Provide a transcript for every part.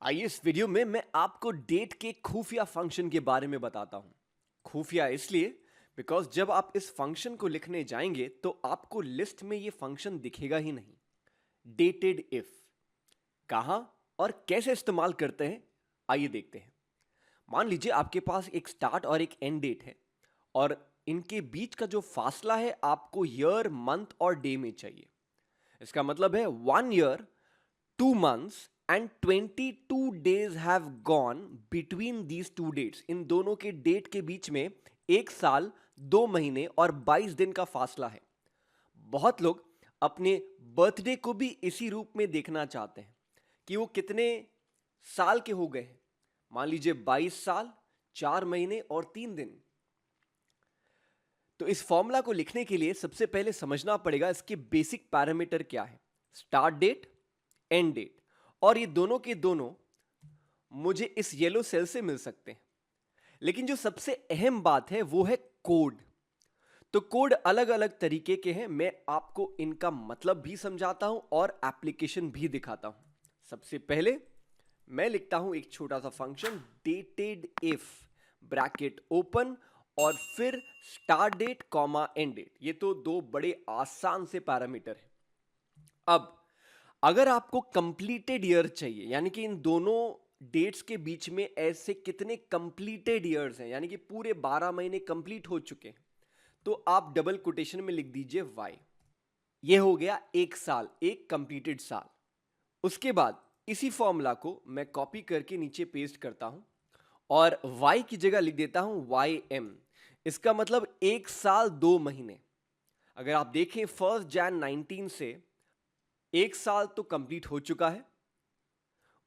आइए इस वीडियो में मैं आपको डेट के खुफिया फंक्शन के बारे में बताता हूं। खुफिया इसलिए बिकॉज जब आप इस फंक्शन को लिखने जाएंगे तो आपको लिस्ट में ये फंक्शन दिखेगा ही नहीं। डेटेड इफ कहां और कैसे इस्तेमाल करते हैं, आइए देखते हैं। मान लीजिए आपके पास एक स्टार्ट और एक एंड डेट है और इनके बीच का जो फासला है आपको ईयर, मंथ और डे में चाहिए। इसका मतलब है 1 year, 2 months and 22 days have gone between these two dates। इन दोनों के डेट के बीच में 1 साल, 2 महीने और 22 दिन का फासला है। बहुत लोग अपने बर्थडे को भी इसी रूप में देखना चाहते हैं कि वो कितने साल के हो गए हैं। मान लीजिए 22 साल, 4 महीने और 3 दिन। तो इस फॉर्मूला को लिखने के लिए सबसे पहले समझना पड़ेगा इसके बेसिक पैरामीटर क्या है। स्टार्ट डेट, एंड डेट, और ये दोनों के दोनों मुझे इस येलो सेल से मिल सकते हैं। लेकिन जो सबसे अहम बात है वो है कोड। तो कोड अलग अलग तरीके के हैं, मैं आपको इनका मतलब भी समझाता हूं और एप्लीकेशन भी दिखाता हूं। सबसे पहले मैं लिखता हूं एक छोटा सा function dated if, bracket open और फिर start date comma end date. ये तो दो बड़े आसान से पैरामीटर हैं। अब अगर आपको कंप्लीटेड ईयर चाहिए, यानी कि इन दोनों डेट्स के बीच में ऐसे कितने कंप्लीटेड ईयर्स हैं, यानी कि पूरे 12 महीने कंप्लीट हो चुके हैं, तो आप डबल कोटेशन में लिख दीजिए वाई। ये हो गया 1 साल, एक कंप्लीटेड साल। उसके बाद इसी फॉर्मूला को मैं कॉपी करके नीचे पेस्ट करता हूं और y की जगह लिख देता हूं YM। इसका मतलब 1 साल 2 महीने। अगर आप देखें 1 Jan 19 से 1 साल तो कंप्लीट हो चुका है।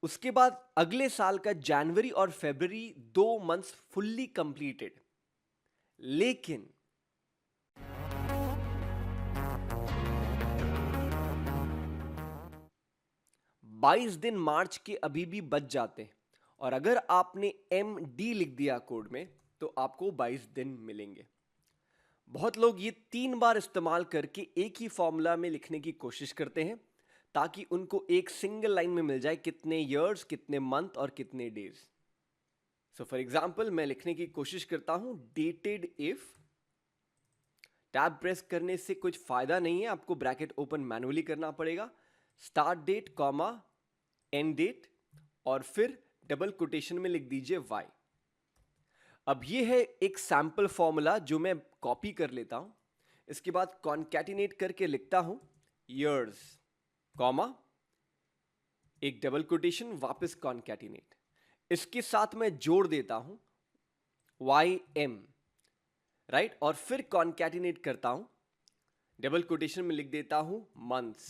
उसके बाद अगले साल का जनवरी और फरवरी 2 मंथ्स फुल्ली कंप्लीटेड। लेकिन 22 दिन मार्च के अभी भी बच जाते हैं और अगर आपने MD लिख दिया कोड में तो आपको 22 दिन मिलेंगे। बहुत लोग ये 3 बार इस्तेमाल करके एक ही फॉर्मूला में लिखने की कोशिश करते हैं ताकि उनको एक सिंगल लाइन में मिल जाए कितने ईयर्स, कितने मंथ और कितने डेज। सो फॉर एग्जाम्पल मैं लिखने की कोशिश करता हूं डेटेड इफ। टैब प्रेस करने से कुछ फायदा नहीं है, आपको ब्रैकेट ओपन मैनुअली करना पड़ेगा। Start date comma end date और फिर डबल कोटेशन में लिख दीजिए वाई। अब ये है एक सैंपल फॉर्मूला जो मैं कॉपी कर लेता हूं। इसके बाद कॉन्कैटिनेट करके लिखता हूं ईयर्स कॉमा एक डबल कोटेशन, वापस कॉन्कैटिनेट। इसके साथ मैं जोड़ देता हूं YM, राइट, और फिर कॉन्कैटिनेट करता हूं, डबल कोटेशन में लिख देता हूं months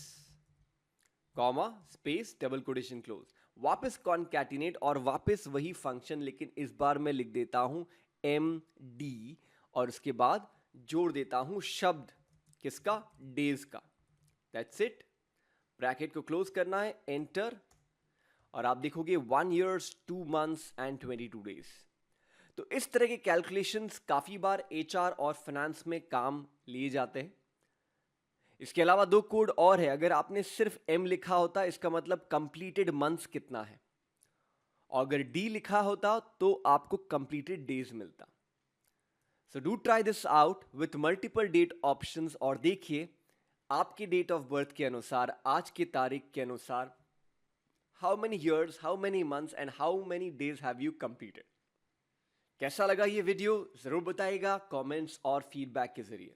comma space double quotation close, वापस कॉन्कैटिनेट और वापस वही फंक्शन, लेकिन इस बार मैं लिख देता हूं MD और उसके बाद जोड़ देता हूं शब्द किसका, डेज का। That's it. ब्रैकेट को क्लोज करना है, एंटर, और आप देखोगे 1 year 2 months and 22 days। तो इस तरह के कैलकुलेशंस काफी बार HR और फाइनेंस में काम लिए जाते हैं। इसके अलावा 2 कोड और है। अगर आपने सिर्फ M लिखा होता इसका मतलब कंप्लीटेड मंथ्स कितना है, और अगर D लिखा होता तो आपको कंप्लीटेड डेज मिलता। So do try this out with multiple date options और देखिए आपके डेट ऑफ बर्थ के अनुसार, आज की तारीख के अनुसार, how many years, how many months and how many days have you completed. कैसा लगा ये वीडियो जरूर बताइएगा कमेंट्स और फीडबैक के जरिए।